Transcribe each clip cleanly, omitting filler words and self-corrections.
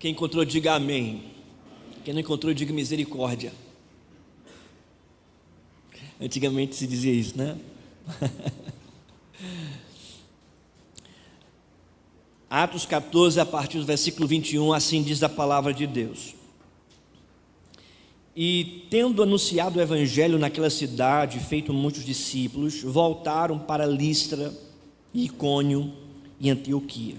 Quem encontrou, diga amém. Quem não encontrou, diga misericórdia. Antigamente se dizia isso, né? Atos 14, a partir do versículo 21, assim diz a palavra de Deus. E tendo anunciado o evangelho naquela cidade, feito muitos discípulos, voltaram para Listra, Icônio e Antioquia,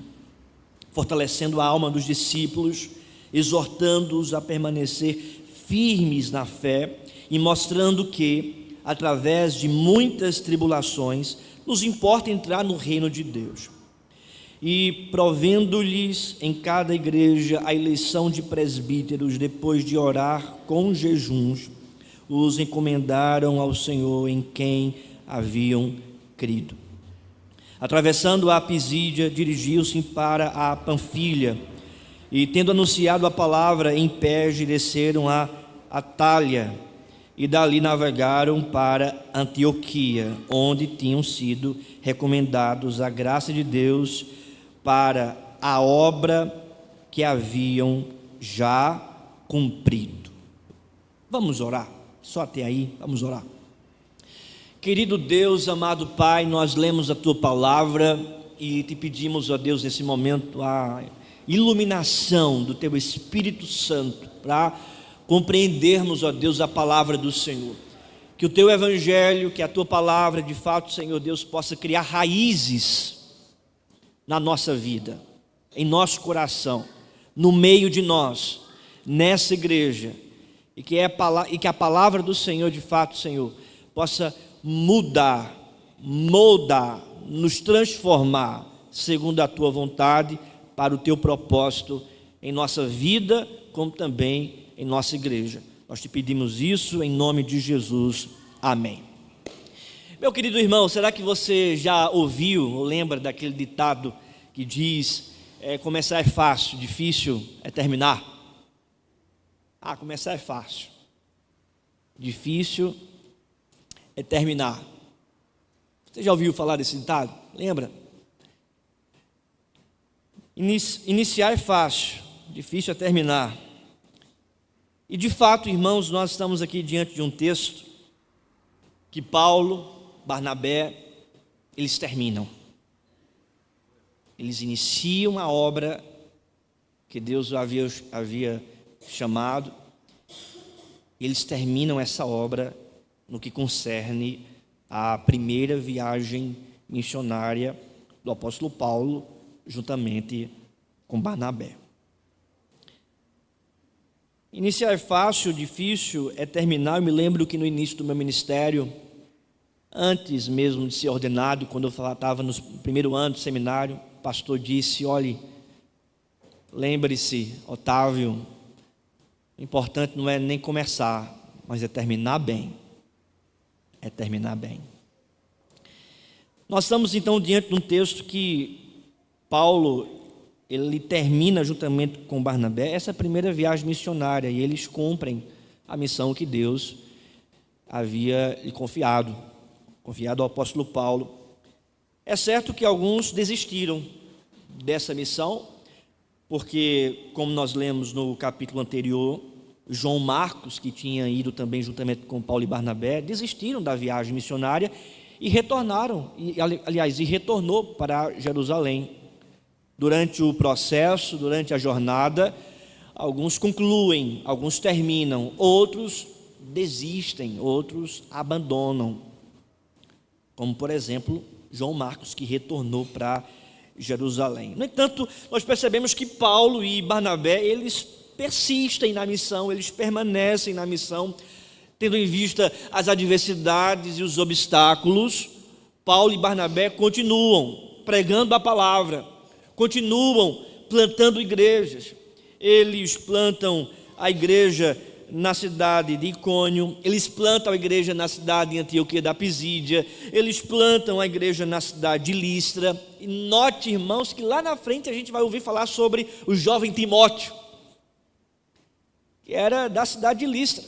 fortalecendo a alma dos discípulos, exortando-os a permanecer firmes na fé e mostrando que, através de muitas tribulações, nos importa entrar no reino de Deus. E provendo-lhes em cada igreja a eleição de presbíteros, depois de orar com jejuns, os encomendaram ao Senhor em quem haviam crido. Atravessando a Pisídia, dirigiu-se para a Panfilha, e tendo anunciado a palavra em Perge, desceram a Atália, e dali navegaram para Antioquia, onde tinham sido recomendados a graça de Deus para a obra que haviam já cumprido. Vamos orar, só até aí, vamos orar. Querido Deus, amado Pai, nós lemos a Tua palavra e te pedimos, ó Deus, nesse momento, a iluminação do Teu Espírito Santo, para compreendermos, ó Deus, a palavra do Senhor. Que o Teu Evangelho, que a Tua palavra, de fato, Senhor Deus, possa criar raízes na nossa vida, em nosso coração, no meio de nós, nessa igreja, e que a palavra do Senhor, de fato, Senhor, possa mudar, moldar, nos transformar, segundo a Tua vontade, para o Teu propósito em nossa vida, como também em nossa igreja. Nós te pedimos isso em nome de Jesus, amém. Meu querido irmão, será que você já ouviu ou lembra daquele ditado que diz: começar é fácil, difícil é terminar? Começar é fácil, difícil é terminar. Você já ouviu falar desse ditado? Lembra? Iniciar é fácil, difícil é terminar. E de fato, irmãos, nós estamos aqui diante de um texto que Paulo, Barnabé, eles terminam. Eles iniciam a obra que Deus havia chamado. Eles terminam essa obra no que concerne à primeira viagem missionária do apóstolo Paulo, juntamente com Barnabé. Iniciar é fácil, difícil é terminar. Eu me lembro que no início do meu ministério, antes mesmo de ser ordenado, quando eu estava no primeiro ano do seminário, o pastor disse: olhe, lembre-se, Otávio, o importante não é nem começar, mas é terminar bem. É terminar bem. Nós estamos então diante de um texto que Paulo, ele termina juntamente com Barnabé essa primeira viagem missionária, e eles cumprem a missão que Deus havia lhe confiado ao apóstolo Paulo. É certo que alguns desistiram dessa missão, porque, como nós lemos no capítulo anterior, João Marcos, que tinha ido também juntamente com Paulo e Barnabé, desistiram da viagem missionária e retornaram, e retornou para Jerusalém. Durante o processo, durante a jornada, alguns concluem, alguns terminam, outros desistem, outros abandonam. Como, por exemplo, João Marcos, que retornou para Jerusalém. No entanto, nós percebemos que Paulo e Barnabé, eles persistem na missão, eles permanecem na missão, tendo em vista as adversidades e os obstáculos. Paulo e Barnabé continuam pregando a palavra, continuam plantando igrejas. Eles plantam a igreja na cidade de Icônio, eles plantam a igreja na cidade de Antioquia da Pisídia, eles plantam a igreja na cidade de Listra. E note, irmãos, que lá na frente a gente vai ouvir falar sobre o jovem Timóteo, que era da cidade de Listra.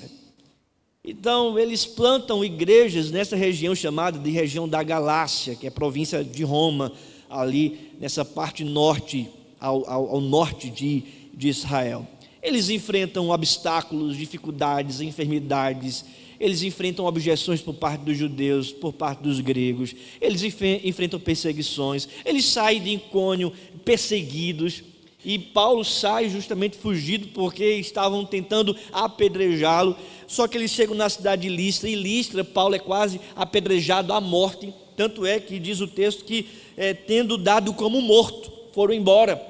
Então, eles plantam igrejas nessa região chamada de região da Galácia, que é província de Roma, ali nessa parte norte, ao norte de de Israel. Eles enfrentam obstáculos, dificuldades, enfermidades, eles enfrentam objeções por parte dos judeus, por parte dos gregos, eles enfrentam perseguições, eles saem de Icônio perseguidos, e Paulo sai justamente fugido porque estavam tentando apedrejá-lo. Só que eles chegam na cidade de Listra, e Listra, Paulo é quase apedrejado à morte, tanto é que diz o texto que tendo dado como morto, foram embora.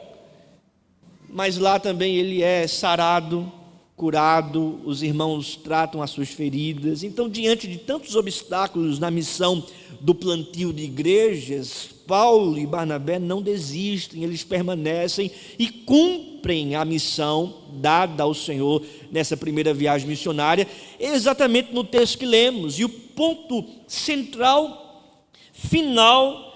Mas lá também ele é sarado, curado, os irmãos tratam as suas feridas. Então, diante de tantos obstáculos na missão do plantio de igrejas, Paulo e Barnabé não desistem, eles permanecem e cumprem a missão dada ao Senhor nessa primeira viagem missionária, exatamente no texto que lemos. E o ponto central, final,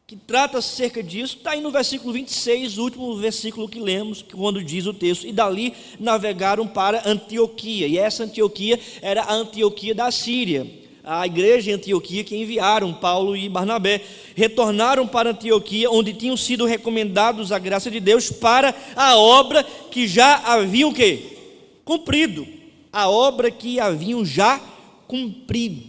que trata acerca disso, está aí no versículo 26, o último versículo que lemos, quando diz o texto: e dali navegaram para Antioquia, e essa Antioquia era a Antioquia da Síria, a igreja em Antioquia que enviaram Paulo e Barnabé. Retornaram para Antioquia, onde tinham sido recomendados a graça de Deus para a obra que já haviam o quê? Cumprido, a obra que haviam já cumprido.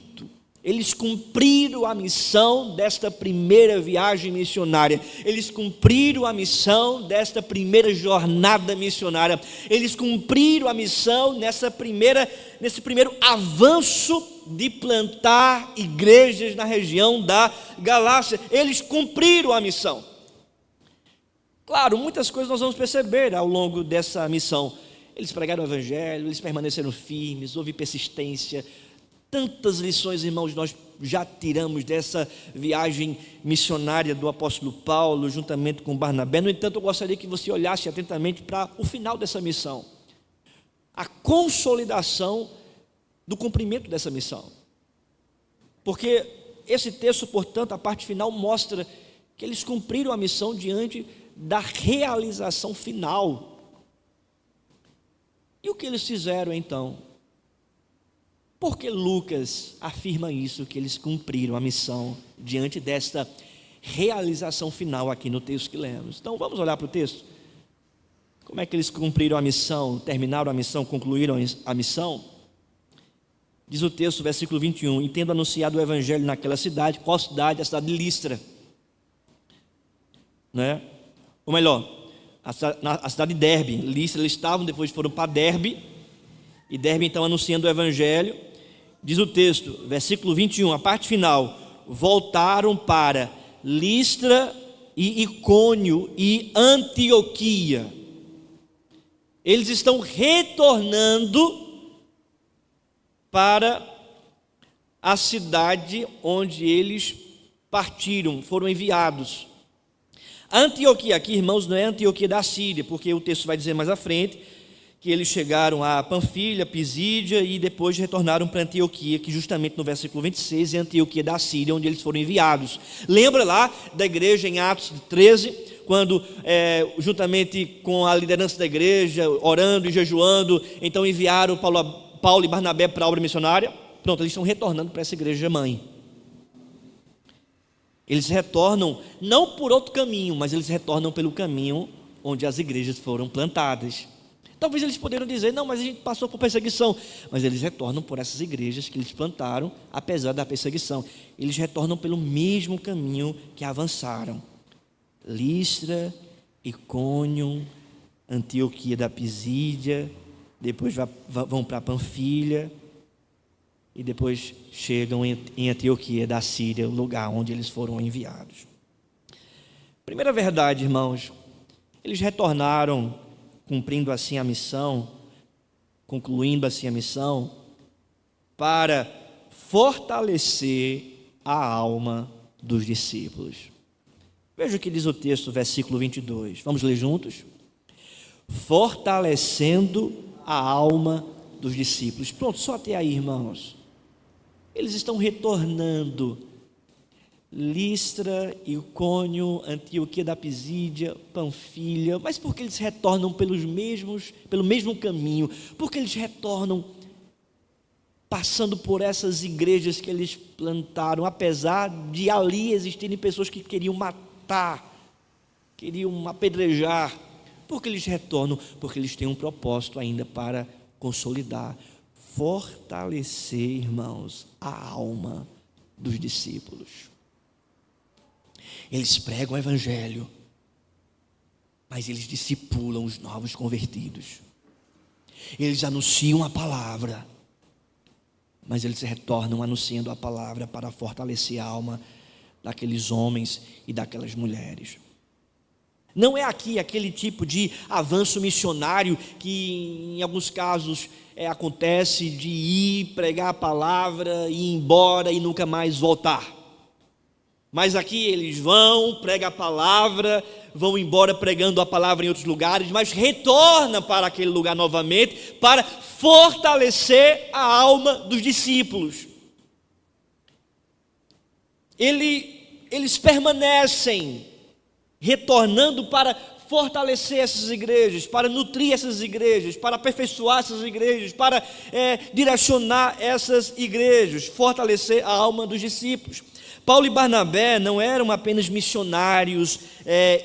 Eles cumpriram a missão desta primeira viagem missionária, eles cumpriram a missão desta primeira jornada missionária, eles cumpriram a missão nesse primeiro avanço de plantar igrejas na região da Galácia. Eles cumpriram a missão. Claro, muitas coisas nós vamos perceber ao longo dessa missão. Eles pregaram o evangelho, eles permaneceram firmes, houve persistência. Tantas lições, irmãos, nós já tiramos dessa viagem missionária do apóstolo Paulo, juntamente com Barnabé. No entanto, eu gostaria que você olhasse atentamente para o final dessa missão, a consolidação do cumprimento dessa missão. Porque esse texto, portanto, a parte final mostra que eles cumpriram a missão diante da realização final. E o que eles fizeram então? Porque Lucas afirma isso, que eles cumpriram a missão diante desta realização final aqui no texto que lemos. Então vamos olhar para o texto. Como é que eles cumpriram a missão, terminaram a missão, concluíram a missão? Diz o texto, versículo 21, e tendo anunciado o evangelho naquela cidade. Qual cidade? A cidade de Listra, né? Ou melhor, a cidade de Derbe. Listra eles estavam, depois foram para Derbe, e Derbe então anunciando o evangelho. Diz o texto, versículo 21, a parte final: voltaram para Listra e Icônio e Antioquia. Eles estão retornando para a cidade onde eles partiram, foram enviados. A Antioquia aqui, irmãos, não é a Antioquia da Síria, porque o texto vai dizer mais à frente que eles chegaram a Panfilha, Pisídia e depois retornaram para Antioquia, que justamente no versículo 26 é a Antioquia da Síria, onde eles foram enviados. Lembra lá da igreja em Atos 13, quando juntamente com a liderança da igreja, orando e jejuando, então enviaram Paulo e Barnabé para a obra missionária? Pronto, eles estão retornando para essa igreja mãe. Eles retornam não por outro caminho, mas eles retornam pelo caminho onde as igrejas foram plantadas. Talvez eles poderiam dizer: não, mas a gente passou por perseguição. Mas eles retornam por essas igrejas que eles plantaram, apesar da perseguição. Eles retornam pelo mesmo caminho que avançaram. Listra, Icônio, Antioquia da Pisídia, depois vão para Panfilha, e depois chegam em Antioquia da Síria, o lugar onde eles foram enviados. Primeira verdade, irmãos, eles retornaram cumprindo assim a missão, concluindo assim a missão, para fortalecer a alma dos discípulos. Veja o que diz o texto, versículo 22. Vamos ler juntos? Fortalecendo a alma dos discípulos. Pronto, só até aí, irmãos. Eles estão retornando. Listra, Icônio, Antioquia da Pisídia, Panfilha. Mas por que eles retornam pelo mesmo caminho? Porque eles retornam passando por essas igrejas que eles plantaram, apesar de ali existirem pessoas que queriam matar, queriam apedrejar, Por que eles retornam? Porque eles têm um propósito ainda para consolidar, fortalecer, irmãos, a alma dos discípulos. Eles pregam o evangelho, mas eles discipulam os novos convertidos. Eles anunciam a palavra, mas eles retornam anunciando a palavra para fortalecer a alma daqueles homens e daquelas mulheres. Não é aqui aquele tipo de avanço missionário que em alguns casos acontece de ir pregar a palavra, ir embora e nunca mais voltar. Mas aqui eles vão, pregam a palavra, vão embora pregando a palavra em outros lugares, mas retornam para aquele lugar novamente para fortalecer a alma dos discípulos. Eles permanecem retornando para fortalecer essas igrejas, para nutrir essas igrejas, para aperfeiçoar essas igrejas, para direcionar essas igrejas, fortalecer a alma dos discípulos. Paulo e Barnabé não eram apenas missionários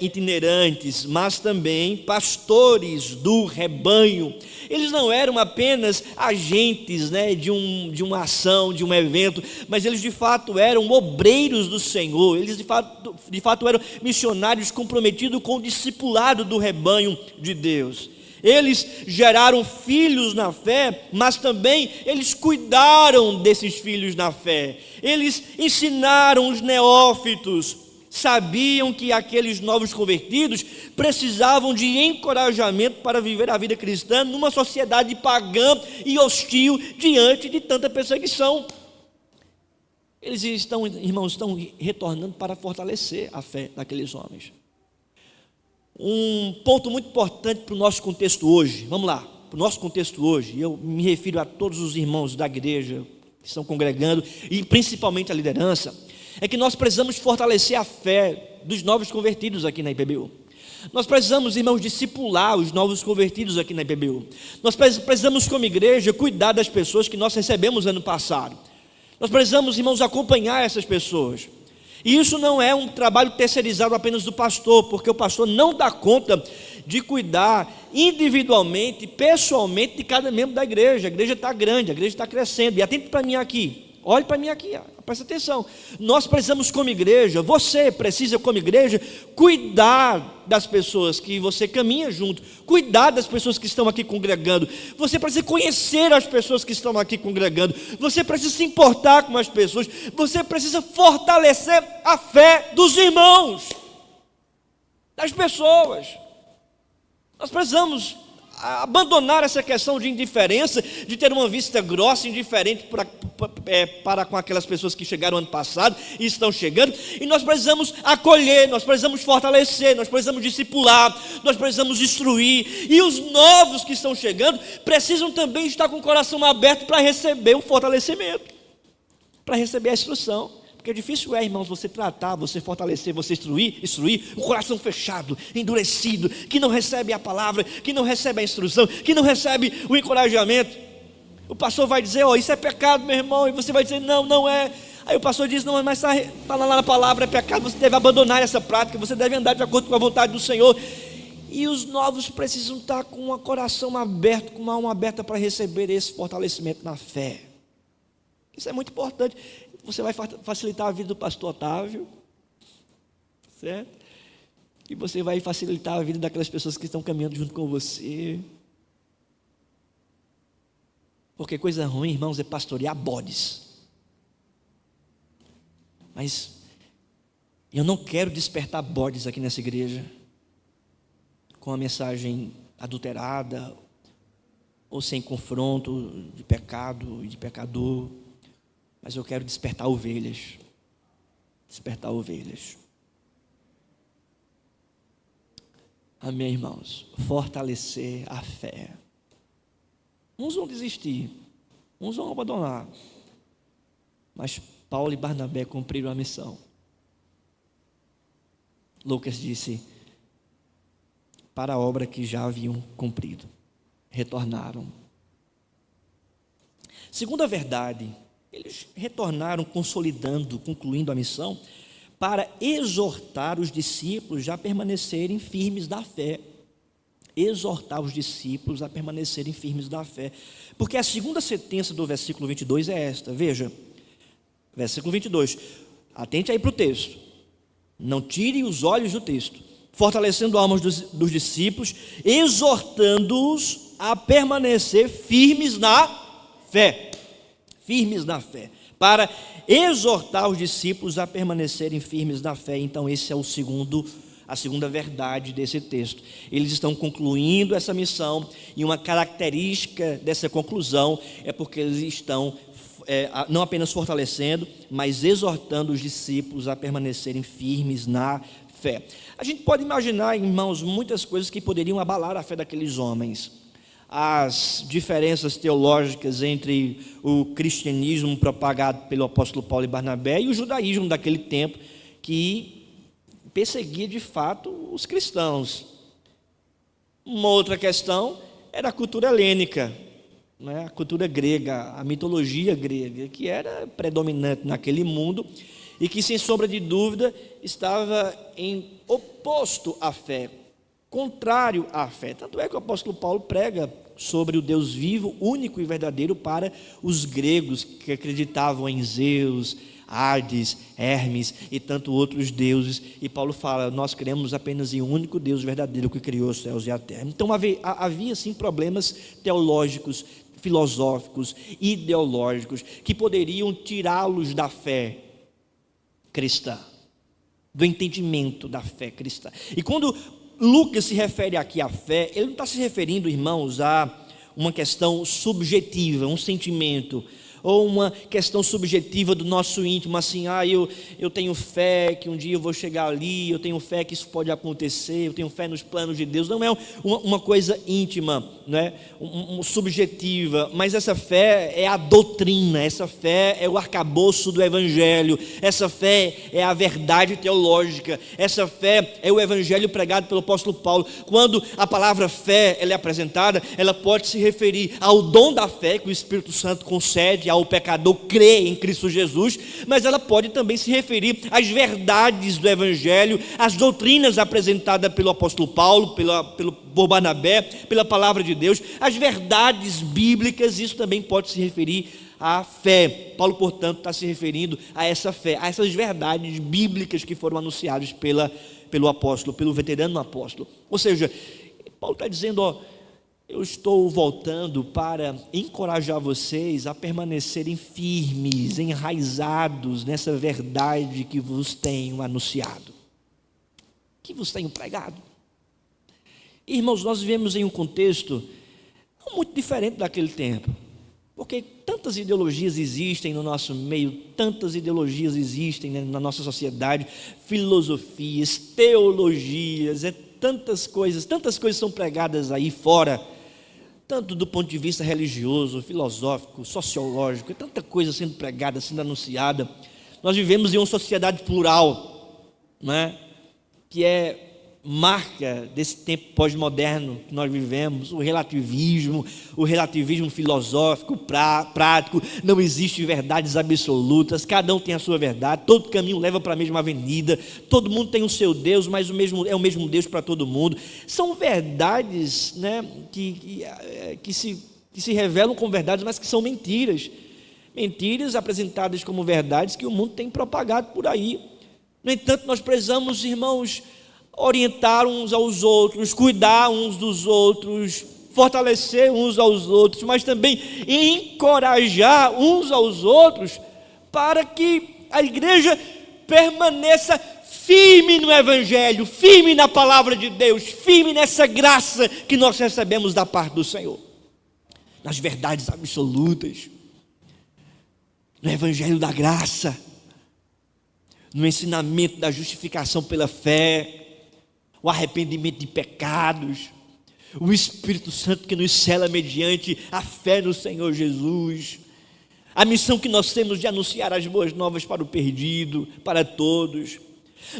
itinerantes, mas também pastores do rebanho. Eles não eram apenas agentes de uma ação, de um evento, mas eles de fato eram obreiros do Senhor. Eles de fato eram missionários comprometidos com o discipulado do rebanho de Deus. Eles geraram filhos na fé, mas também eles cuidaram desses filhos na fé. Eles ensinaram os neófitos, sabiam que aqueles novos convertidos precisavam de encorajamento para viver a vida cristã numa sociedade pagã e hostil diante de tanta perseguição. Eles estão retornando para fortalecer a fé daqueles homens. Um ponto muito importante para o nosso contexto hoje, vamos lá, para o nosso contexto hoje, eu me refiro a todos os irmãos da igreja que estão congregando, e principalmente a liderança, é que nós precisamos fortalecer a fé dos novos convertidos aqui na IPBU. Nós precisamos, irmãos, discipular os novos convertidos aqui na IPBU. Nós precisamos, como igreja, cuidar das pessoas que nós recebemos ano passado. Nós precisamos, irmãos, acompanhar essas pessoas. E isso não é um trabalho terceirizado apenas do pastor, porque o pastor não dá conta de cuidar individualmente, pessoalmente de cada membro da igreja. A igreja está grande, a igreja está crescendo. E atente para mim aqui, olhe para mim aqui, presta atenção. Nós precisamos como igreja, você precisa como igreja, cuidar das pessoas que você caminha junto, cuidar das pessoas que estão aqui congregando. Você precisa conhecer as pessoas que estão aqui congregando, você precisa se importar com as pessoas, você precisa fortalecer a fé dos irmãos, das pessoas. Nós precisamos abandonar essa questão de indiferença, de ter uma vista grossa, indiferente para com aquelas pessoas que chegaram ano passado e estão chegando, e nós precisamos acolher, nós precisamos fortalecer, nós precisamos discipular, nós precisamos instruir, e os novos que estão chegando precisam também estar com o coração aberto para receber o fortalecimento, para receber a instrução. Porque difícil irmãos, você tratar, você fortalecer, você instruir, o coração fechado, endurecido, que não recebe a palavra, que não recebe a instrução, que não recebe o encorajamento. O pastor vai dizer, isso é pecado, meu irmão, e você vai dizer, não é. Aí o pastor diz, não, mas está lá na palavra, é pecado, você deve abandonar essa prática, você deve andar de acordo com a vontade do Senhor. E os novos precisam estar com o coração aberto, com uma alma aberta para receber esse fortalecimento na fé. Isso é muito importante. Você vai facilitar a vida do pastor Otávio, certo? E você vai facilitar a vida daquelas pessoas que estão caminhando junto com você. Porque coisa ruim, irmãos, é pastorear bodes. Mas eu não quero despertar bodes aqui nessa igreja com a mensagem adulterada ou sem confronto de pecado e de pecador. Mas eu quero despertar ovelhas. Despertar ovelhas. Amém, irmãos? Fortalecer a fé. Uns vão desistir, uns vão abandonar. Mas Paulo e Barnabé cumpriram a missão. Lucas disse, para a obra que já haviam cumprido. Retornaram. Segunda verdade, eles retornaram consolidando, concluindo a missão, para exortar os discípulos a permanecerem firmes da fé. exortar os discípulos a permanecerem firmes na fé. Porque a segunda sentença do versículo 22 é esta, veja, versículo 22, atente aí para o texto, não tire os olhos do texto, fortalecendo as almas dos discípulos, exortando-os a permanecer firmes na fé, para exortar os discípulos a permanecerem firmes na fé. Então esse é a segunda verdade desse texto. Eles estão concluindo essa missão, e uma característica dessa conclusão é porque eles estão não apenas fortalecendo, mas exortando os discípulos a permanecerem firmes na fé. A gente pode imaginar, irmãos, muitas coisas que poderiam abalar a fé daqueles homens. As diferenças teológicas entre o cristianismo propagado pelo apóstolo Paulo e Barnabé e o judaísmo daquele tempo, que perseguia de fato os cristãos. Uma outra questão era a cultura helênica, a cultura grega, a mitologia grega, que era predominante naquele mundo e que, sem sombra de dúvida, estava oposto à fé, contrário à fé. Tanto é que o apóstolo Paulo prega sobre o Deus vivo, único e verdadeiro para os gregos que acreditavam em Zeus, Hades, Hermes e tantos outros deuses. E Paulo fala: nós cremos apenas em um único Deus verdadeiro que criou os céus e a terra. Então havia sim problemas teológicos, filosóficos, ideológicos, que poderiam tirá-los da fé cristã, do entendimento da fé cristã. E quando Lucas se refere aqui à fé, ele não está se referindo, irmãos, a uma questão subjetiva, um sentimento, ou uma questão subjetiva do nosso íntimo, assim, eu tenho fé que um dia eu vou chegar ali, eu tenho fé que isso pode acontecer, eu tenho fé nos planos de Deus. Não é uma coisa íntima, não é? Subjetiva, mas essa fé é a doutrina, essa fé é o arcabouço do Evangelho, essa fé é a verdade teológica, essa fé é o Evangelho pregado pelo apóstolo Paulo. Quando a palavra fé ela é apresentada, ela pode se referir ao dom da fé que o Espírito Santo concede ao pecador crer em Cristo Jesus, mas ela pode também se referir às verdades do Evangelho, às doutrinas apresentadas pelo apóstolo Paulo, por Barnabé, pela palavra de Deus, as verdades bíblicas. Isso também pode se referir à fé. Paulo, portanto, está se referindo a essa fé, a essas verdades bíblicas que foram anunciadas pelo apóstolo, pelo veterano apóstolo. Ou seja, Paulo está dizendo, eu estou voltando para encorajar vocês a permanecerem firmes, enraizados nessa verdade que vos tenho anunciado, que vos tenho pregado. Irmãos, nós vivemos em um contexto não muito diferente daquele tempo, porque tantas ideologias existem no nosso meio, tantas ideologias existem na nossa sociedade, filosofias, teologias, tantas coisas são pregadas aí fora, tanto do ponto de vista religioso, filosófico, sociológico, tanta coisa sendo pregada, sendo anunciada. Nós vivemos em uma sociedade plural, que é marca desse tempo pós-moderno que nós vivemos, o relativismo filosófico, prático. Não existe verdades absolutas, cada um tem a sua verdade, todo caminho leva para a mesma avenida, todo mundo tem o seu Deus, mas é o mesmo Deus para todo mundo. São verdades, que se revelam como verdades, mas que são mentiras apresentadas como verdades que o mundo tem propagado por aí. No entanto, nós precisamos, irmãos, orientar uns aos outros, cuidar uns dos outros, fortalecer uns aos outros, mas também encorajar uns aos outros, para que a igreja permaneça firme no Evangelho, firme na palavra de Deus, firme nessa graça que nós recebemos da parte do Senhor, nas verdades absolutas, no Evangelho da graça, no ensinamento da justificação pela fé, o arrependimento de pecados, o Espírito Santo que nos cela mediante a fé no Senhor Jesus, a missão que nós temos de anunciar as boas novas para o perdido, para todos.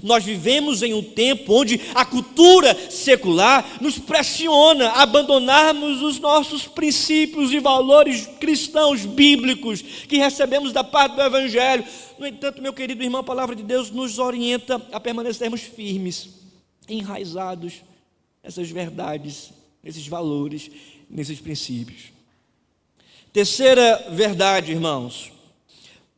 Nós vivemos em um tempo onde a cultura secular nos pressiona a abandonarmos os nossos princípios e valores cristãos bíblicos que recebemos da parte do Evangelho. No entanto, meu querido irmão, a palavra de Deus nos orienta a permanecermos firmes, enraizados nessas verdades nesses valores, nesses princípios. Terceira verdade, irmãos.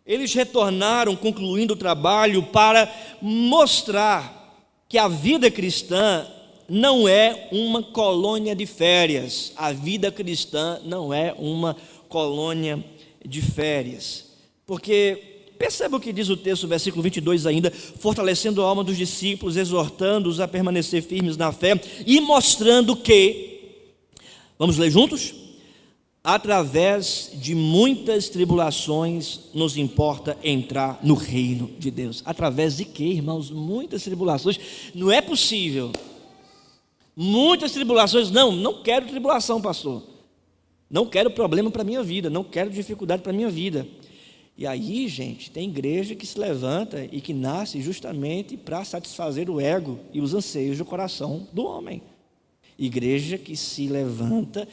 Eles retornaram, concluindo o trabalho, para mostrar que a vida cristã não é uma colônia de férias. A vida cristã não é uma colônia de férias. Porque, perceba o que diz o texto, versículo 22 ainda: fortalecendo a alma dos discípulos, exortando-os a permanecer firmes na fé e mostrando que, vamos ler juntos? Através de muitas tribulações nos importa entrar no reino de Deus. Através de quê, irmãos? Muitas tribulações. Não é possível. Muitas tribulações. Não quero tribulação, pastor. Não quero problema para a minha vida. Não quero dificuldade para a minha vida. E aí, gente, tem igreja que se levanta e que nasce justamente para satisfazer o ego e os anseios do coração do homem. Igreja que se levanta,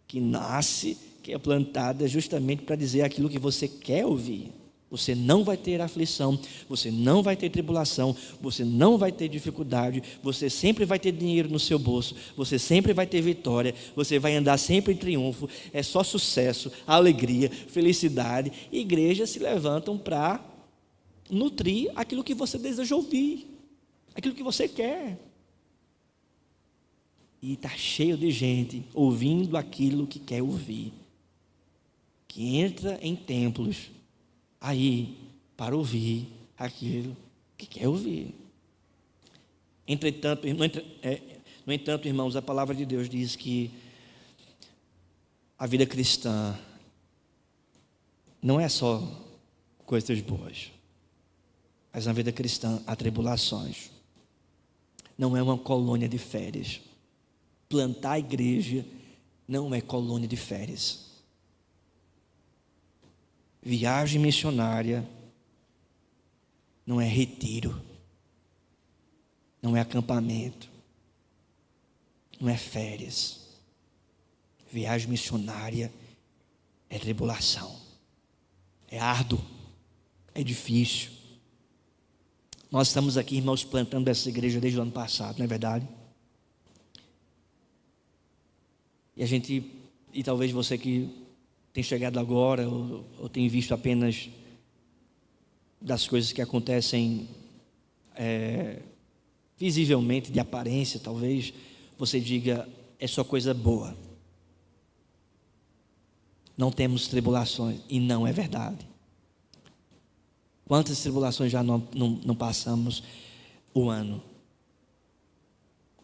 que nasce, que é plantada justamente para dizer aquilo que você quer ouvir. Você não vai ter aflição, você não vai ter tribulação, você não vai ter dificuldade, você sempre vai ter dinheiro no seu bolso, você sempre vai ter vitória, você vai andar sempre em triunfo, é só sucesso, alegria, felicidade. Igrejas se levantam para nutrir aquilo que você deseja ouvir, aquilo que você quer. E está cheio de gente ouvindo aquilo que quer ouvir, que entra em templos aí para ouvir aquilo que quer ouvir. No entanto, irmãos, a palavra de Deus diz que a vida cristã não é só coisas boas, mas na vida cristã há tribulações. Não é uma colônia de férias. Plantar a igreja não é colônia de férias. Viagem missionária não é retiro, não é acampamento, não é férias. Viagem missionária é tribulação, é árduo, é difícil. Nós estamos aqui, irmãos, plantando essa igreja desde o ano passado, não é verdade? E talvez você que tem chegado agora, ou tem visto apenas das coisas que acontecem visivelmente, de aparência, talvez você diga: é só coisa boa, não temos tribulações. E não é verdade. Quantas tribulações já não passamos o ano?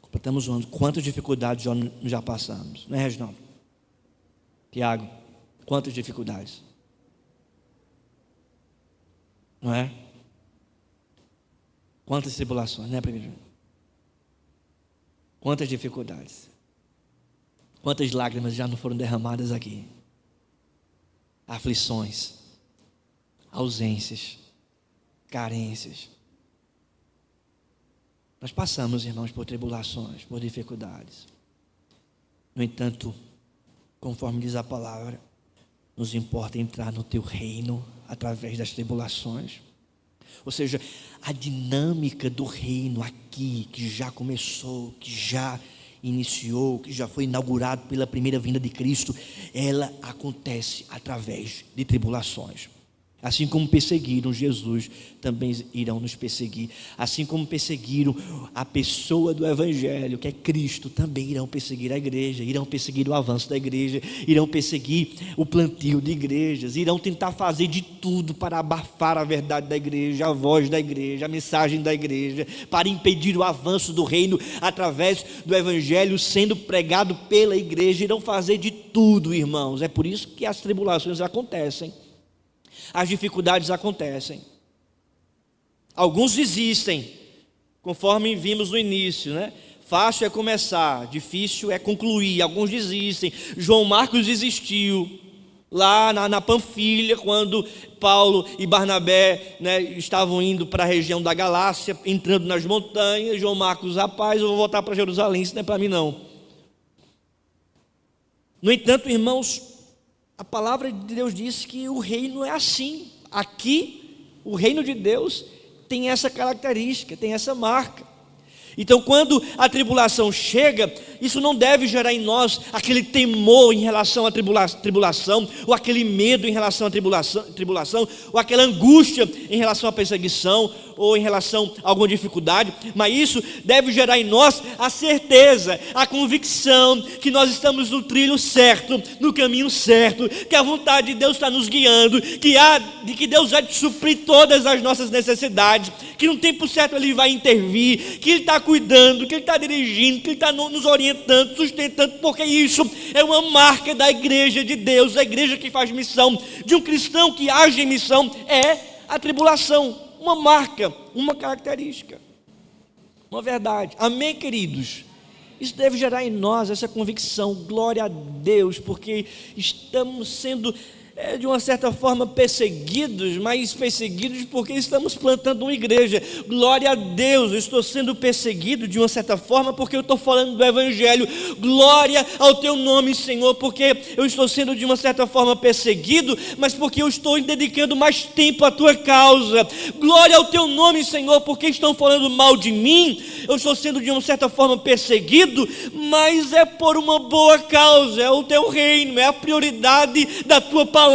Completamos o ano. Quantas dificuldades já passamos? Não é, Reginaldo? Tiago, quantas dificuldades? Não é? Quantas tribulações, né, primeiro? Quantas dificuldades? Quantas lágrimas já não foram derramadas aqui? Aflições, ausências, carências. Nós passamos, irmãos, por tribulações, por dificuldades. No entanto, conforme diz a palavra, nos importa entrar no teu reino através das tribulações. Ou seja, a dinâmica do reino aqui, que já começou, que já iniciou, que já foi inaugurado pela primeira vinda de Cristo, ela acontece através de tribulações. Assim como perseguiram Jesus, também irão nos perseguir. Assim como perseguiram a pessoa do Evangelho, que é Cristo, também irão perseguir a igreja, irão perseguir o avanço da igreja, irão perseguir o plantio de igrejas, irão tentar fazer de tudo para abafar a verdade da igreja, a voz da igreja, a mensagem da igreja, para impedir o avanço do reino através do Evangelho sendo pregado pela igreja. Irão fazer de tudo, irmãos. É por isso que as tribulações acontecem. As dificuldades acontecem. Alguns desistem, conforme vimos no início, né? Fácil é começar, difícil é concluir. Alguns desistem. João Marcos desistiu lá na Panfilha, quando Paulo e Barnabé, né, estavam indo para a região da Galácia, entrando nas montanhas. João Marcos: rapaz, eu vou voltar para Jerusalém, isso não é para mim não. No entanto, irmãos, a palavra de Deus diz que o reino é assim. Aqui, o reino de Deus tem essa característica, tem essa marca. Então, quando a tribulação chega, isso não deve gerar em nós aquele temor em relação à tribulação, ou aquele medo em relação à tribulação, ou aquela angústia em relação à perseguição, ou em relação a alguma dificuldade, mas isso deve gerar em nós a certeza, a convicção que nós estamos no trilho certo, no caminho certo, que a vontade de Deus está nos guiando, que Deus vai suprir todas as nossas necessidades, que no tempo certo Ele vai intervir, que Ele está cuidando, que Ele está dirigindo, que Ele está nos orientando, sustentando, porque isso é uma marca da igreja de Deus, da igreja que faz missão, de um cristão que age em missão, é a tribulação. Uma marca, uma característica, uma verdade. Amém, queridos? Isso deve gerar em nós essa convicção. Glória a Deus, porque estamos sendo de uma certa forma perseguidos, mas perseguidos porque estamos plantando uma igreja. Glória a Deus, eu estou sendo perseguido de uma certa forma porque eu estou falando do Evangelho. Glória ao teu nome, Senhor, porque eu estou sendo de uma certa forma perseguido, mas porque eu estou dedicando mais tempo à tua causa. Glória ao teu nome, Senhor, porque estão falando mal de mim. Eu estou sendo de uma certa forma perseguido, mas é por uma boa causa, é o teu reino, é a prioridade da tua palavra,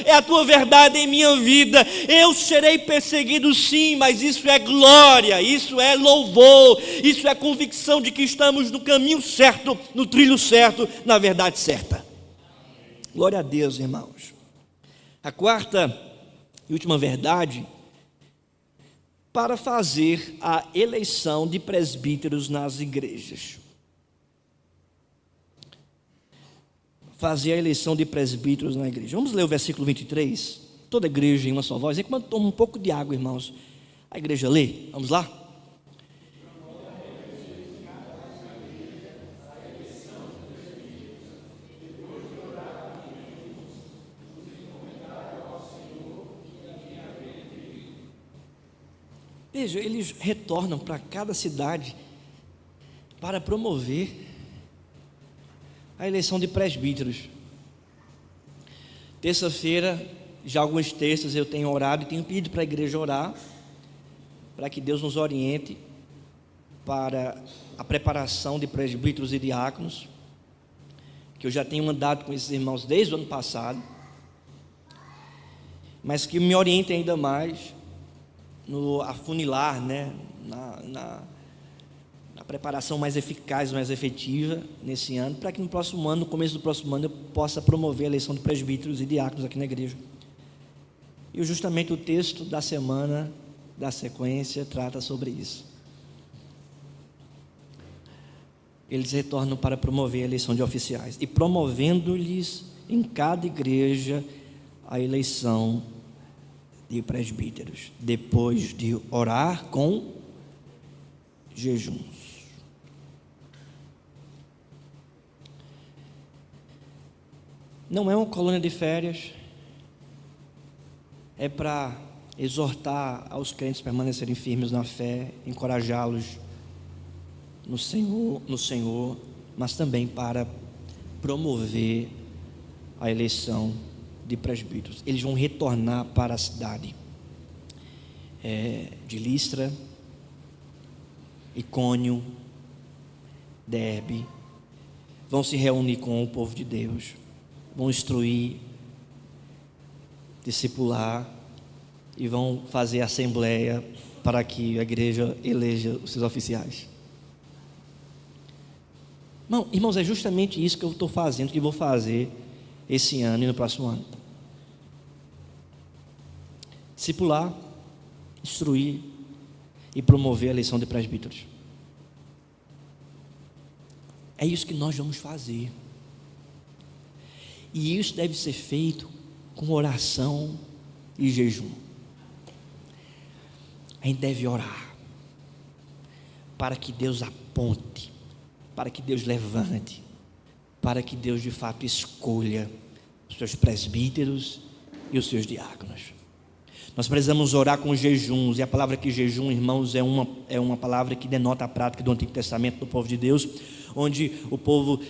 é a tua verdade em minha vida. Eu serei perseguido sim, mas isso é glória, isso é louvor, isso é convicção de que estamos no caminho certo, no trilho certo, na verdade certa. Glória a Deus, irmãos. A quarta e última verdade, para fazer a eleição de presbíteros nas igrejas. Fazer a eleição de presbíteros na igreja. Vamos ler o versículo 23. Toda igreja em uma só voz. Enquanto toma um pouco de água, irmãos, a igreja lê. Vamos lá? Veja, eles retornam para cada cidade para promover a eleição de presbíteros. Terça-feira, já alguns textos eu tenho orado e tenho pedido para a igreja orar, para que Deus nos oriente para a preparação de presbíteros e diáconos, que eu já tenho andado com esses irmãos desde o ano passado, mas que me oriente ainda mais no afunilar, né, na preparação mais eficaz, mais efetiva nesse ano, para que no próximo ano, no começo do próximo ano, eu possa promover a eleição de presbíteros e diáconos aqui na igreja. E justamente o texto da semana, da sequência, trata sobre isso. Eles retornam para promover a eleição de oficiais, e promovendo-lhes em cada igreja a eleição de presbíteros, depois de orar com jejuns. Não é uma colônia de férias, é para exortar aos crentes a permanecerem firmes na fé, encorajá-los no Senhor, mas também para promover a eleição de presbíteros. Eles vão retornar para a cidade de Listra, Icônio, Derbe, vão se reunir com o povo de Deus, vão instruir, discipular e vão fazer assembleia para que a igreja eleja os seus oficiais. Não, irmãos, é justamente isso que eu estou fazendo, que vou fazer esse ano e no próximo ano. Discipular, instruir e promover a eleição de presbíteros. É isso que nós vamos fazer. E isso deve ser feito com oração e jejum. A gente deve orar para que Deus aponte, para que Deus levante, para que Deus de fato escolha os seus presbíteros e os seus diáconos. Nós precisamos orar com jejuns, e a palavra que jejum, irmãos, é uma palavra que denota a prática do Antigo Testamento do povo de Deus, onde o povo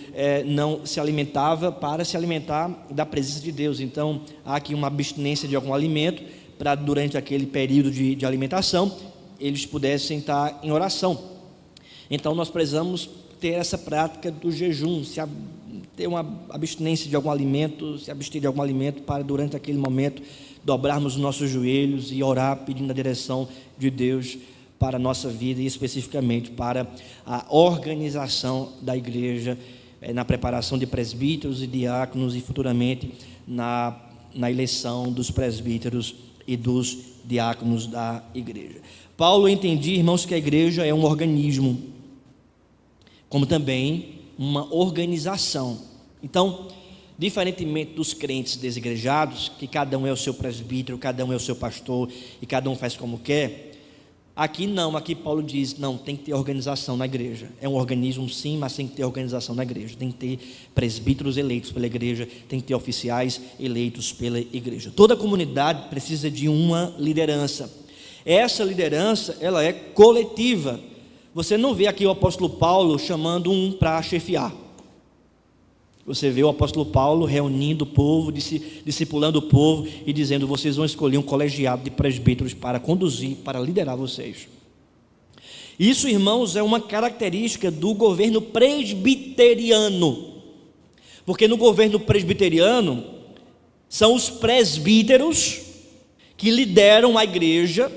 não se alimentava para se alimentar da presença de Deus. Então há aqui uma abstinência de algum alimento, para durante aquele período de alimentação, eles pudessem estar em oração. Então nós precisamos ter essa prática do jejum, ter uma abstinência de algum alimento, se abster de algum alimento, para durante aquele momento dobrarmos os nossos joelhos e orar pedindo a direção de Deus para a nossa vida e especificamente para a organização da igreja, na preparação de presbíteros e diáconos e futuramente na eleição dos presbíteros e dos diáconos da igreja. Paulo entendia, irmãos, que a igreja é um organismo, como também uma organização. Então, diferentemente dos crentes desigrejados, que cada um é o seu presbítero, cada um é o seu pastor e cada um faz como quer, aqui não, aqui Paulo diz, não, tem que ter organização na igreja. É um organismo sim, mas tem que ter organização na igreja. Tem que ter presbíteros eleitos pela igreja, tem que ter oficiais eleitos pela igreja. Toda comunidade precisa de uma liderança. Essa liderança, ela é coletiva. Você não vê aqui o apóstolo Paulo chamando um para chefiar. Você vê o apóstolo Paulo reunindo o povo, discipulando o povo e dizendo: vocês vão escolher um colegiado de presbíteros para conduzir, para liderar vocês. Isso, irmãos, é uma característica do governo presbiteriano, porque no governo presbiteriano são os presbíteros que lideram a igreja,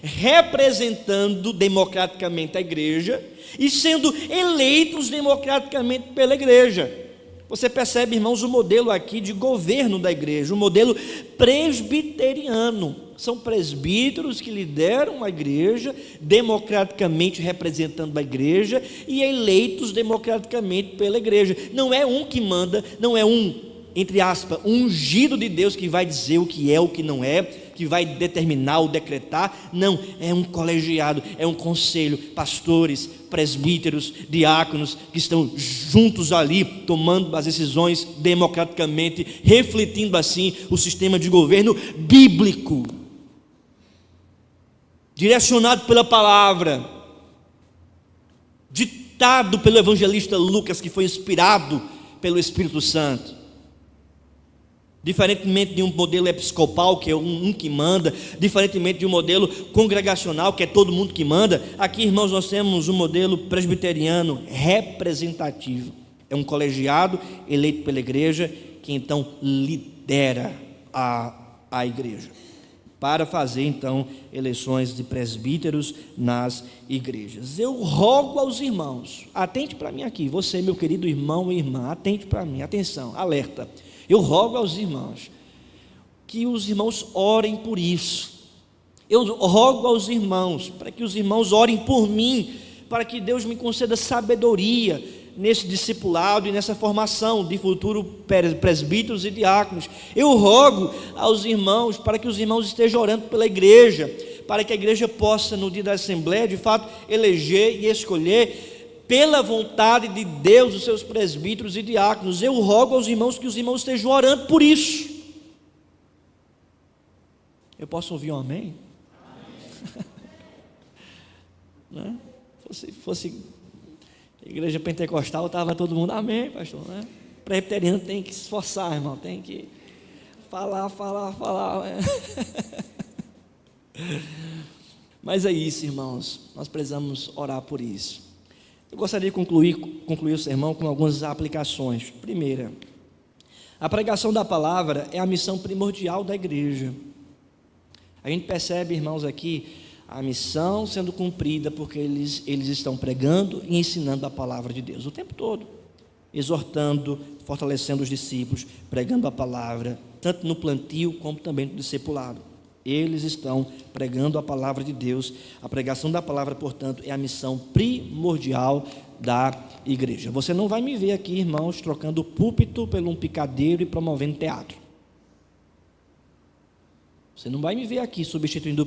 representando democraticamente a igreja e sendo eleitos democraticamente pela igreja. Você percebe, irmãos, o modelo aqui de governo da igreja, o modelo presbiteriano. São presbíteros que lideram a igreja, democraticamente representando a igreja e eleitos democraticamente pela igreja. Não é um que manda, não é um, entre aspas, um ungido de Deus que vai dizer o que é, o que não é, que vai determinar ou decretar. Não, é um colegiado, é um conselho, pastores, presbíteros, diáconos, que estão juntos ali, tomando as decisões democraticamente, refletindo assim o sistema de governo bíblico, direcionado pela palavra, ditado pelo evangelista Lucas, que foi inspirado pelo Espírito Santo. Diferentemente de um modelo episcopal, que é um que manda, diferentemente de um modelo congregacional, que é todo mundo que manda, aqui, irmãos, nós temos um modelo presbiteriano representativo. É um colegiado eleito pela igreja, que então lidera a igreja, para fazer então eleições de presbíteros nas igrejas. Eu rogo aos irmãos, atente para mim aqui, você, meu querido irmão e irmã, atente para mim, atenção, alerta. Eu rogo aos irmãos que os irmãos orem por isso. Eu rogo aos irmãos para que os irmãos orem por mim, para que Deus me conceda sabedoria nesse discipulado e nessa formação de futuro presbíteros e diáconos. Eu rogo aos irmãos para que os irmãos estejam orando pela igreja, para que a igreja possa, no dia da assembleia, de fato, eleger e escolher pela vontade de Deus os seus presbíteros e diáconos. Eu rogo aos irmãos que os irmãos estejam orando por isso. Eu posso ouvir um amém? Né? Fosse igreja pentecostal, estava todo mundo amém, pastor, né? Presbiteriano tem que se esforçar, irmão, tem que falar. Né? Mas é isso, irmãos, nós precisamos orar por isso. Eu gostaria de concluir o sermão com algumas aplicações. Primeira, a pregação da palavra é a missão primordial da igreja. A gente percebe, irmãos, aqui a missão sendo cumprida porque eles estão pregando e ensinando a palavra de Deus o tempo todo, exortando, fortalecendo os discípulos, pregando a palavra, tanto no plantio como também no discipulado. Eles estão pregando a palavra de Deus. A pregação da palavra, portanto, é a missão primordial da igreja. Você não vai me ver aqui, irmãos, trocando o púlpito por um picadeiro e promovendo teatro. Você não vai me ver aqui substituindo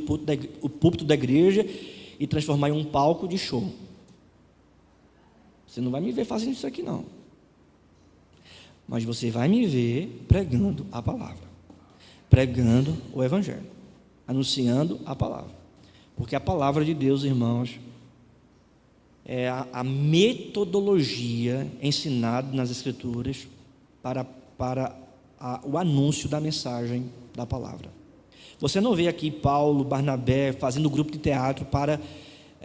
o púlpito da igreja e transformar em um palco de show. Você não vai me ver fazendo isso aqui, não. Mas você vai me ver pregando a palavra, pregando o evangelho, anunciando a palavra, porque a palavra de Deus, irmãos, é a metodologia ensinada nas Escrituras para o anúncio da mensagem da palavra. Você não vê aqui Paulo, Barnabé fazendo grupo de teatro para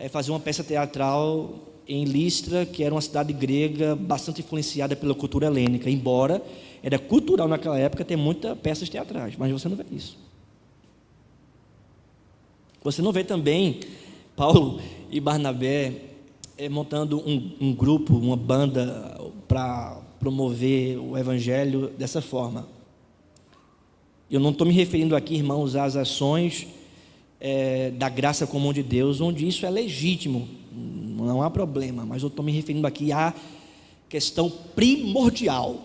fazer uma peça teatral em Listra, que era uma cidade grega bastante influenciada pela cultura helênica, embora era cultural naquela época ter muitas peças teatrais, mas você não vê isso. Você não vê também Paulo e Barnabé montando um grupo, uma banda para promover o evangelho dessa forma. Eu não estou me referindo aqui, irmãos, às ações da graça comum de Deus, onde isso é legítimo, não há problema, mas eu estou me referindo aqui à questão primordial.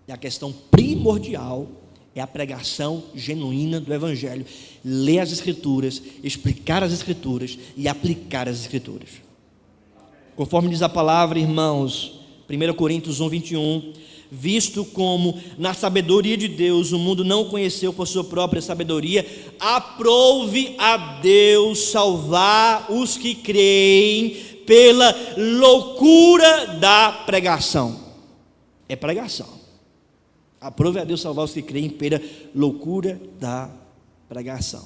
E a questão primordial é a pregação genuína do evangelho. Ler as Escrituras, explicar as Escrituras e aplicar as Escrituras. Conforme diz a palavra, irmãos, 1 Coríntios 1:21, visto como na sabedoria de Deus o mundo não conheceu por sua própria sabedoria, aprove a Deus salvar os que creem pela loucura da pregação. É pregação. Aprove a Deus salvar os que creem pela loucura da pregação.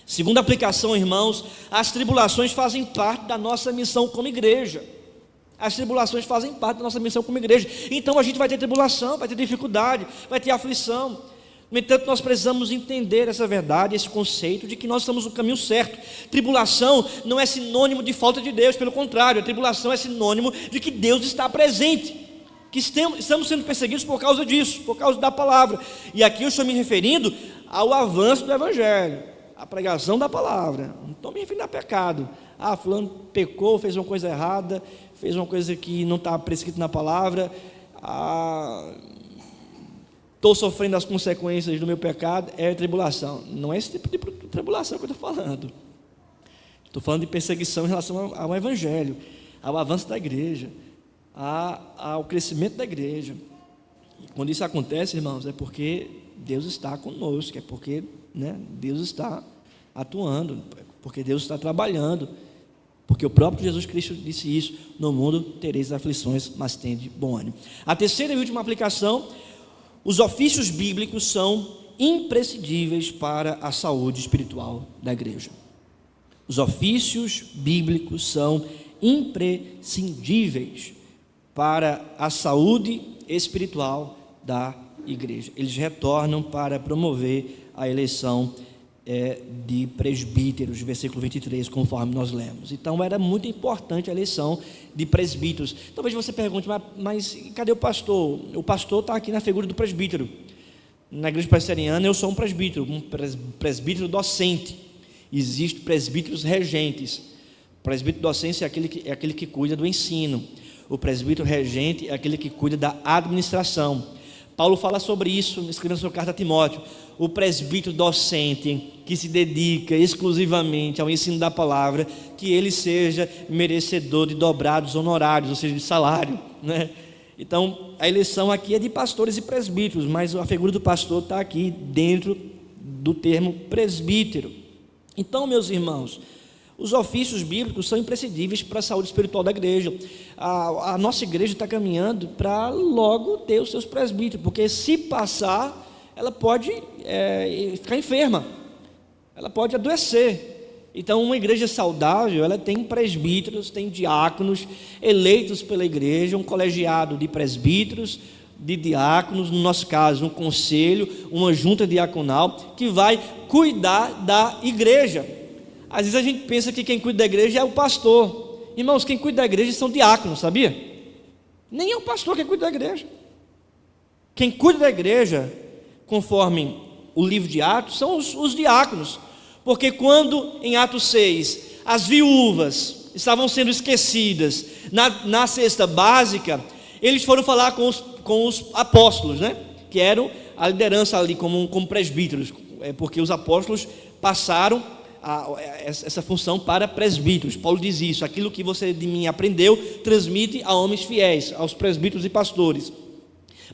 Segunda aplicação, irmãos, as tribulações fazem parte da nossa missão como igreja. As tribulações fazem parte da nossa missão como igreja. Então a gente vai ter tribulação, vai ter dificuldade, vai ter aflição. No entanto, nós precisamos entender essa verdade, esse conceito de que nós estamos no caminho certo. Tribulação não é sinônimo de falta de Deus, pelo contrário, a tribulação é sinônimo de que Deus está presente, que estamos sendo perseguidos por causa disso, por causa da palavra. E aqui eu estou me referindo ao avanço do evangelho, à pregação da palavra. Não estou me referindo a pecado. Fulano pecou, fez uma coisa errada, fez uma coisa que não está prescrita na palavra, estou sofrendo as consequências do meu pecado, é tribulação. Não é esse tipo de tribulação que eu estou falando. Estou falando de perseguição em relação ao evangelho, ao avanço da igreja, ao crescimento da igreja. E quando isso acontece, irmãos, é porque Deus está conosco, é porque Deus está atuando, porque Deus está trabalhando, porque o próprio Jesus Cristo disse isso: no mundo tereis aflições, mas tende bom ânimo. A terceira e última aplicação: os ofícios bíblicos são imprescindíveis para a saúde espiritual da igreja. Os ofícios bíblicos são imprescindíveis para a saúde espiritual da igreja. Eles retornam para promover a eleição de presbíteros, versículo 23, conforme nós lemos. Então era muito importante a eleição de presbíteros. Talvez você pergunte, mas cadê o pastor? O pastor está aqui na figura do presbítero. Na igreja presbiteriana eu sou um presbítero docente. Existem presbíteros regentes. O presbítero docente é aquele que cuida do ensino. O presbítero regente é aquele que cuida da administração. Paulo fala sobre isso, escrevendo sua carta a Timóteo. O presbítero docente, que se dedica exclusivamente ao ensino da palavra, que ele seja merecedor de dobrados honorários, ou seja, de salário, né? Então, a eleição aqui é de pastores e presbíteros, mas a figura do pastor está aqui dentro do termo presbítero. Então, meus irmãos, os ofícios bíblicos são imprescindíveis para a saúde espiritual da igreja. A nossa igreja está caminhando para logo ter os seus presbíteros, porque se passar, ela pode ficar enferma, ela pode adoecer. Então, uma igreja saudável, ela tem presbíteros, tem diáconos eleitos pela igreja, um colegiado de presbíteros, de diáconos, no nosso caso, um conselho, uma junta diaconal, que vai cuidar da igreja. Às vezes a gente pensa que quem cuida da igreja é o pastor. Irmãos, quem cuida da igreja são diáconos, sabia? Nem é o pastor que cuida da igreja. Quem cuida da igreja, conforme o livro de Atos, são os diáconos. Porque quando em Atos 6 as viúvas estavam sendo esquecidas na cesta básica, eles foram falar com os apóstolos, né? Que eram a liderança ali como presbíteros, porque os apóstolos passaram essa função para presbíteros. Paulo diz isso: aquilo que você de mim aprendeu, transmite a homens fiéis, aos presbíteros e pastores.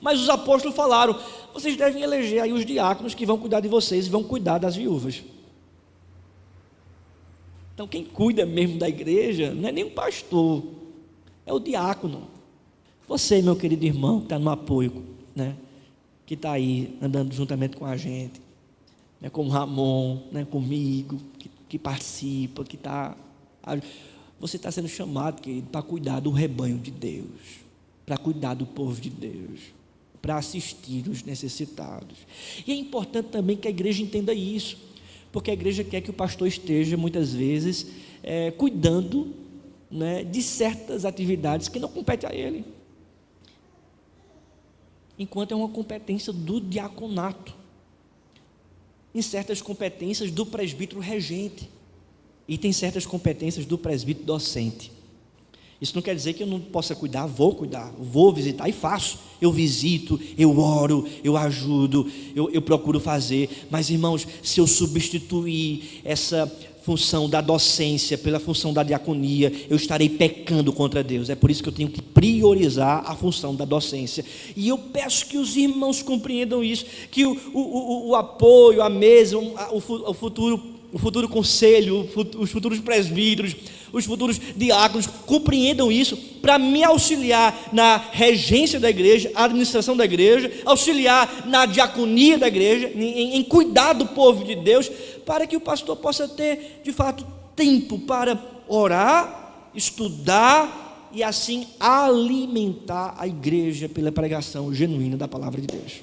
Mas os apóstolos falaram: vocês devem eleger aí os diáconos que vão cuidar de vocês e vão cuidar das viúvas. Então quem cuida mesmo da igreja não é nem o pastor, é o diácono. Você, meu querido irmão, que está no apoio, né? Que está aí andando juntamente com a gente, né? Com o Ramon, né? Comigo, que participa, que está... Você está sendo chamado, querido, para cuidar do rebanho de Deus, para cuidar do povo de Deus, para assistir os necessitados. E é importante também que a igreja entenda isso, porque a igreja quer que o pastor esteja, muitas vezes, cuidando, né, de certas atividades que não competem a ele, enquanto é uma competência do diaconato, em certas competências do presbítero regente, e tem certas competências do presbítero docente. Isso não quer dizer que eu não possa cuidar, vou visitar e faço. Eu visito, eu oro, eu ajudo, eu procuro fazer. Mas, irmãos, se eu substituir essa função da docência pela função da diaconia, eu estarei pecando contra Deus. É por isso que eu tenho que priorizar a função da docência. E eu peço que os irmãos compreendam isso, que o apoio, a mesa, o futuro conselho, os futuros presbíteros, os futuros diáconos compreendam isso, para me auxiliar na regência da igreja, administração da igreja, auxiliar na diaconia da igreja, em cuidar do povo de Deus, para que o pastor possa ter, de fato, tempo para orar, estudar e assim alimentar a igreja pela pregação genuína da palavra de Deus.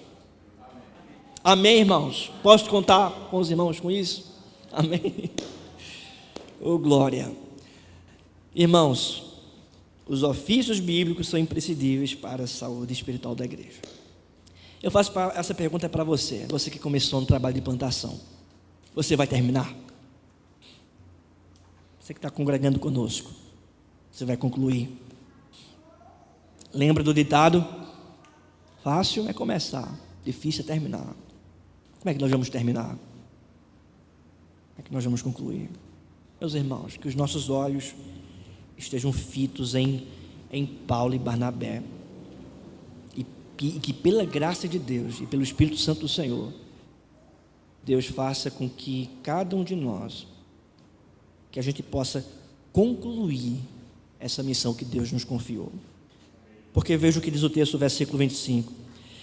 Amém, irmãos? Posso contar com os irmãos com isso? Amém? Oh, glória! Irmãos, os ofícios bíblicos são imprescindíveis para a saúde espiritual da igreja. Eu faço essa pergunta para você que começou no trabalho de plantação. Você vai terminar? Você que está congregando conosco, você vai concluir? Lembra do ditado? Fácil é começar, difícil é terminar. Como é que nós vamos terminar? Como é que nós vamos concluir? Meus irmãos, que os nossos olhos estejam fitos em Paulo e Barnabé, e que pela graça de Deus e pelo Espírito Santo do Senhor, Deus faça com que cada um de nós, que a gente possa concluir essa missão que Deus nos confiou. Porque veja o que diz o texto, versículo 25: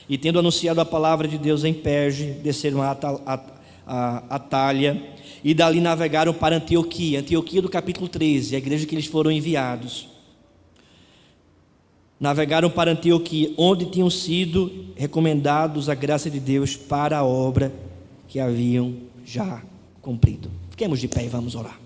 e tendo anunciado a palavra de Deus em Perge, desceram a Atália, e dali navegaram para Antioquia do capítulo 13, a igreja que eles foram enviados. Navegaram para Antioquia, onde tinham sido recomendados a graça de Deus para a obra que haviam já cumprido. Fiquemos de pé e vamos orar.